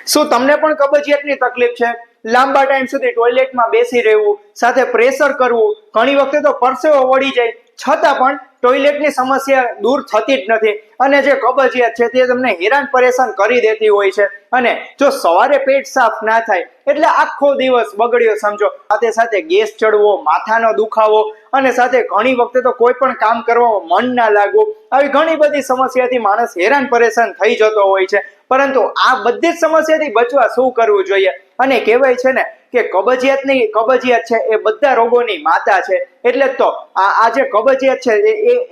શું તમને પણ કબજિયાતની તકલીફ છે? લાંબા ટાઈમ સુધી ટોયલેટમાં બેસી રહેવું, સાથે પ્રેશર કરવું, ઘણી વખતે તો પરસેવો વળી જાય, છતાં પણ ટોયલેટની સમસ્યા દૂર થતી જ નથી અને જે કબજિયાત છે તે તમને હેરાન પરેશાન કરી દેતી હોય છે અને જો સવારે પેટ સાફ ના થાય એટલે આખો દિવસ બગડ્યો સમજો. સાથે સાથે ગેસ ચડવો, માથાનો દુખાવો અને સાથે ઘણી વખતે તો કોઈ પણ કામ કરવામાં મન ના લાગવું, આવી ઘણી બધી સમસ્યાથી માણસ હેરાન પરેશાન થઈ જતો હોય છે. પરંતુ આ બધી જ સમસ્યાથી બચવા શું કરવું જોઈએ? અને કહેવાય છે ને કે કબજિયાત છે એ બધા રોગોની માતા છે. એટલે તો આ જે કબજિયાત છે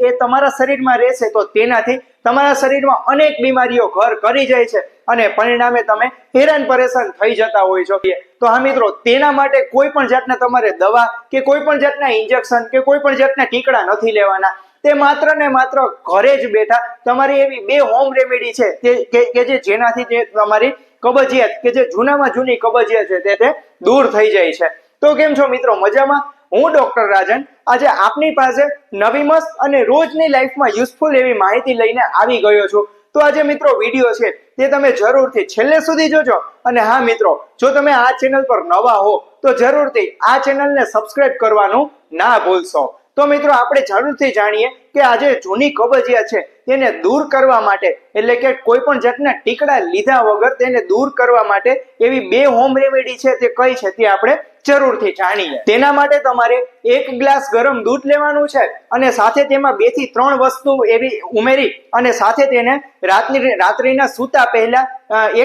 એ તમારા શરીરમાં રહેશે તો તેનાથી તમારા શરીરમાં અનેક બીમારીઓ ઘર કરી જાય છે અને પરિણામે તમે હેરાન પરેશાન થઈ જતા હોય છો. તો હા મિત્રો, તેના માટે કોઈ પણ જાતના તમારે દવા કે કોઈ પણ જાતના ઇન્જેક્શન કે કોઈ પણ જાતના ટીકડા નથી લેવાના. તે માત્ર ને માત્ર ઘરે જ બેઠા તમારી એવી 2 હોમ રેમેડી છે કે જેનાથી જે તમારી કબજિયાત કે જે જૂનામાં જૂની કબજિયાત છે તે દૂર થઈ જાય છે. તો કેમ છો મિત્રો, મજામાં? હું ડોક્ટર રાજન આજે આપની પાસે નવી મસ્ત અને રોજની લાઈફમાં યુઝફુલ એવી માહિતી લઈને આવી ગયો છું. તો આજે મિત્રો વિડીયો છે તે તમે જરૂરથી છેલ્લે સુધી જોજો. અને હા મિત્રો, જો તમે આ ચેનલ પર નવા હો તો જરૂરથી આ ચેનલને સબસ્ક્રાઇબ કરવાનું ના ભૂલશો. તો મિત્રો આપણે જરૂરથી જાણીએ કે આજે જૂની કબજિયાત છે તેને દૂર કરવા માટે, એટલે કે કોઈ પણ જાતના ટીકડા લીધા વગર તેને દૂર કરવા માટે એવી 2 હોમ રેમેડી છે તે કઈ છે તે આપણે જરૂરથી જાણીએ. તેના માટે તમારે 1 ગ્લાસ ગરમ દૂધ લેવાનું છે અને સાથે તેમાં 2 થી 3 વસ્તુ એવી ઉમેરી અને સાથે તેને રાત્રિના સૂતા પહેલા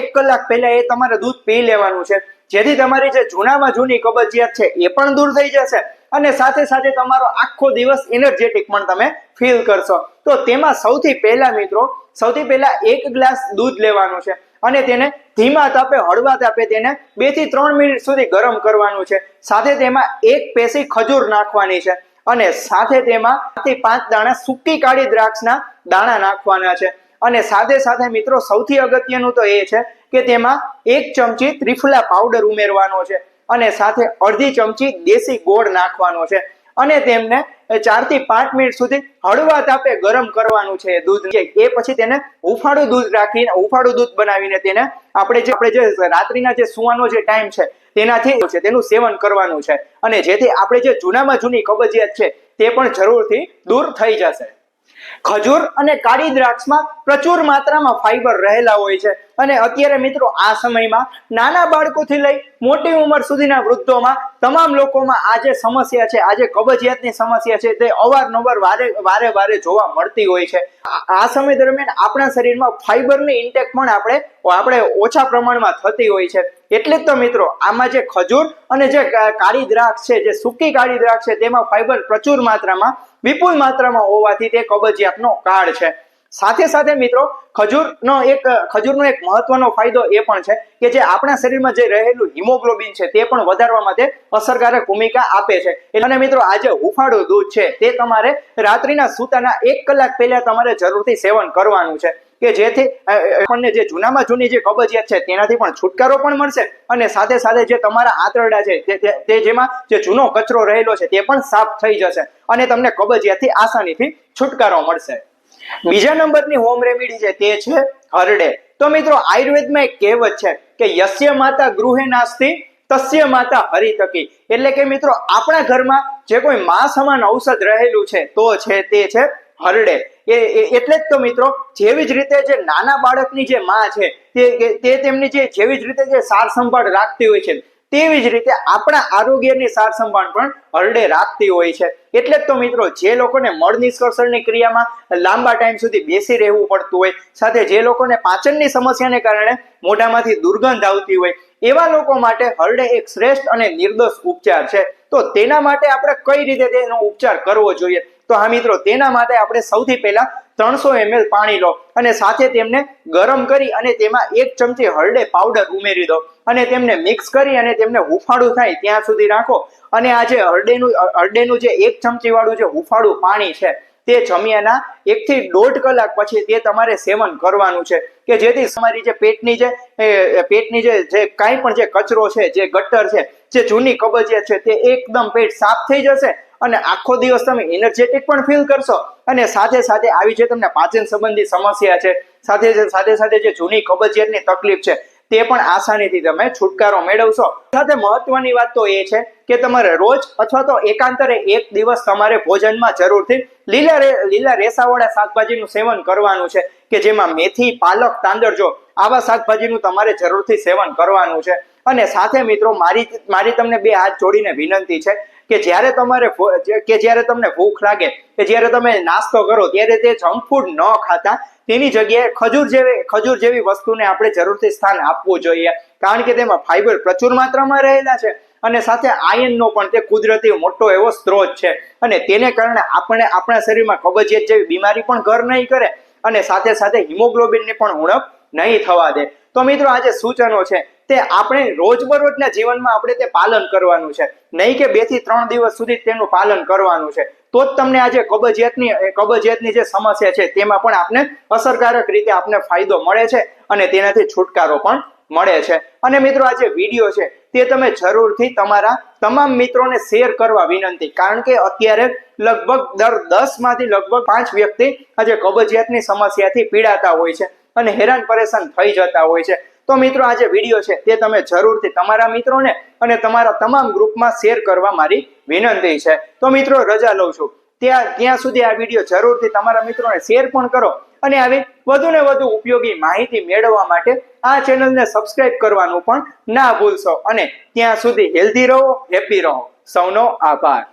1 કલાક પહેલા એ તમારે દૂધ પી લેવાનું છે, જેથી તમારી જે જૂનામાં જૂની કબજિયાત છે એ પણ દૂર થઈ જશે અને સાથે સાથે તમારો આખો દિવસ એનર્જેટિક પણ તમે ફીલ કરશો. તો તેમાં સૌથી પહેલા મિત્રો 1 ગ્લાસ દૂધ લેવાનું છે અને તેને ધીમા તાપે, હળવા તાપે તેને 2 થી 3 મિનિટ સુધી ગરમ કરવાનું છે. સાથે તેમાં 1 પેસી ખજૂર નાખવાની છે અને સાથે તેમાં 4 થી 5 દાણા સૂકી કાળી દ્રાક્ષના દાણા નાખવાના છે. અને સાથે સાથે મિત્રો સૌથી અગત્યનું તો એ છે કે તેમાં 1 ચમચી ત્રિફલા પાવડર ઉમેરવાનો છે અને સાથે અડધી ચમચી દેશી ગોળ નાખવાનો છે અને તેમને 4 થી 5 મિનિટ સુધી હળવા તાપે ગરમ કરવાનું છે. દૂધ એ પછી તેને હુંફાળું દૂધ બનાવીને તેને આપણે જે રાત્રિના જે સુવાનો જે ટાઈમ છે તેનાથી તેનું સેવન કરવાનું છે અને જેથી આપણે જે જૂનામાં જૂની કબજિયાત છે તે પણ જરૂરથી દૂર થઈ જશે. ખજૂર અને કાળી દ્રાક્ષમાં પ્રચુર માત્રામાં ફાઈબર રહેલા હોય છે અને અત્યારે મિત્રો આ સમયમાં નાના બાળકોથી લઈ મોટી ઉંમર સુધીના વૃદ્ધોમાં તમામ લોકોમાં આ જે સમસ્યા છે, આ જે કબજિયાતની સમસ્યા છે તે અવારનવાર વારે જોવા મળતી હોય છે. આ સમય દરમિયાન આપણા શરીરમાં ફાઈબરની ઇન્ટેક પણ આપણે ઓછા પ્રમાણમાં થતી હોય છે. એટલે જ તો મિત્રો આમાં જે ખજૂર અને જે કાળી દ્રાક્ષ છે, જે સૂકી કાળી દ્રાક્ષ છે, તેમાં ફાઈબર પ્રચુર માત્રામાં, વિપુલ માત્રામાં હોવાથી તે કબજિયાતનો કાળ છે. સાથે સાથે મિત્રો ખજૂરનો એક મહત્વનો ફાયદો એ પણ છે કે જે આપણા શરીરમાં જે રહેલું હિમોગ્લોબિન છે તે પણ વધારવા માટે અસરકારક ભૂમિકા આપે છે. અને મિત્રો આ જે હુંફાળું દૂધ છે તે તમારે રાત્રિના સૂતાના 1 કલાક પહેલા તમારે જરૂરથી સેવન કરવાનું છે કે જેથી આપણને જે જૂનામાં જૂની જે કબજિયાત છે તેનાથી પણ છુટકારો પણ મળશે અને સાથે સાથે જે તમારા આંતરડા છે તે જેમાં જે જૂનો કચરો રહેલો છે તે પણ સાફ થઈ જશે અને તમને કબજિયાતથી આસાનીથી છુટકારો મળશે. બીજા નંબરની હોમ રેમેડી છે તે છે હરડે. તો મિત્રો આયુર્વેદમાં એક કહેવત છે કે યસ્ય માતા ગૃહે નાસ્તિ તસ્ય માતા હરિતકી. એટલે કે મિત્રો આપણા ઘરમાં જે કોઈ મા સમાન ઔષધ રહેલું છે તો તે છે હરડે. એટલે જ તો મિત્રો જેવી જ રીતે જે નાના બાળકની જે માં છે તે તેમની જેવી જ રીતે જે સાર સંભાળ રાખતી હોય છે તેવી જ રીતે આપણા આરોગ્યની સાર સંભાળ પણ હરડે રાખતી હોય છે. એટલે જ તો મિત્રો જે લોકોને મળ નિષ્કર્ષણની ક્રિયામાં લાંબા ટાઈમ સુધી બેસી રહેવું પડતું હોય, સાથે જે લોકોને પાચનની સમસ્યાને કારણે મોઢામાંથી દુર્ગંધ આવતી હોય, એવા લોકો માટે હરડે એક શ્રેષ્ઠ અને નિર્દોષ ઉપચાર છે. તો તેના માટે આપણે કઈ રીતે તેનો ઉપચાર કરવો જોઈએ? તો હા મિત્રો, તેના માટે આપણે સૌથી પહેલા 300 ml પાણી લો અને સાથે તેમને ગરમ કરી અને તેમાં 1 ચમચી હરડે પાવડર ઉમેરી દો અને તેમને મિક્સ કરી અને તેમને હુંફાળું થાય ત્યાં સુધી રાખો. અને આ જે હરડેનું જે 1 ચમચી વાળું જે હુંફાળું પાણી છે તે જમ્યાના 1 થી 1.5 કલાક પછી તે તમારે સેવન કરવાનું છે કે જેથી તમારી જે પેટની જે કાંઈ પણ જે કચરો છે, જે ગટર છે, જે જૂની કબજિયાત છે તે એકદમ પેટ સાફ થઈ જશે અને આખો દિવસ તમે એનર્જેટિક પણ ફીલ કરશો અને સાથે સાથે આવી જે તમને પાચન સંબંધી સમસ્યા છે, સાથે જે જૂની કબજિયાતની તકલીફ છે તે પણ આસાનીથી તમે છુટકારો મેળવશો. સાથે મહત્વની વાત તો એ છે કે તમારે રોજ અથવા તો એકાંતરે એક દિવસ તમારે ભોજનમાં જરૂરથી લીલા રેસાવાળા શાકભાજીનું સેવન કરવાનું છે, કે જેમાં મેથી, પાલક, તાંદળજો આવા શાકભાજીનું તમારે જરૂરથી સેવન કરવાનું છે. અને સાથે મિત્રો મારી તમને બે હાથ જોડીને વિનંતી છે કે જ્યારે તમને ભૂખ લાગે કે જ્યારે તમે નાસ્તો કરો ત્યારે તે જંક ફૂડ ન ખાતા, તેની જગ્યાએ ખજૂર જેવી વસ્તુને આપણે જરૂરથી સ્થાન આપવું જોઈએ, કારણ કે તેમાં ફાઈબર પ્રચુર માત્રામાં રહેલા છે અને સાથે આયર્નનો પણ તે કુદરતી મોટો એવો સ્ત્રોત છે, અને તેને કારણે આપણા શરીરમાં કબજિયાત જેવી બીમારી પણ ઘર નહીં કરે અને સાથે સાથે હિમોગ્લોબિનની પણ ઉણપ નહીં થવા દે. તો મિત્રો આ જે સૂચનો છે તે આપણે રોજબરોજના જીવનમાં આપણે તે પાલન કરવાનું છે, નહીં કે 2 થી 3 દિવસ સુધી તેનું પાલન કરવાનું છે. તો જ તમને આ જે કબજિયાતની જે સમસ્યા છે તેમાં પણ આપને અસરકારક રીતે આપને ફાયદો મળે છે અને તેનાથી છુટકારો પણ મળે છે. અને મિત્રો આ જે વિડીયો છે તે તમે જરૂરથી તમારા તમામ મિત્રોને શેર કરવા વિનંતી, કારણ કે અત્યારે લગભગ દર 10 માંથી લગભગ 5 વ્યક્તિ આ જે કબજિયાતની સમસ્યાથી પીડાતા હોય છે અને હેરાન પરેશાન થઈ જતા હોય છે. તો મિત્રો આ જે વિડીયો છે તે તમે જરૂરથી તમારા મિત્રોને અને તમારા તમામ ગ્રુપમાં શેર કરવા મારી વિનંતી છે. તો મિત્રો રજા લઉં છું, ત્યાં સુધી આ વિડીયો જરૂરથી તમારા મિત્રોને શેર પણ કરો અને આવી વધુ ને વધુ ઉપયોગી માહિતી મેળવવા માટે આ ચેનલને સબસ્ક્રાઇબ કરવાનું પણ ના ભૂલશો. અને ત્યાં સુધી હેલ્ધી રહો, હેપી રહો. સૌનો આભાર.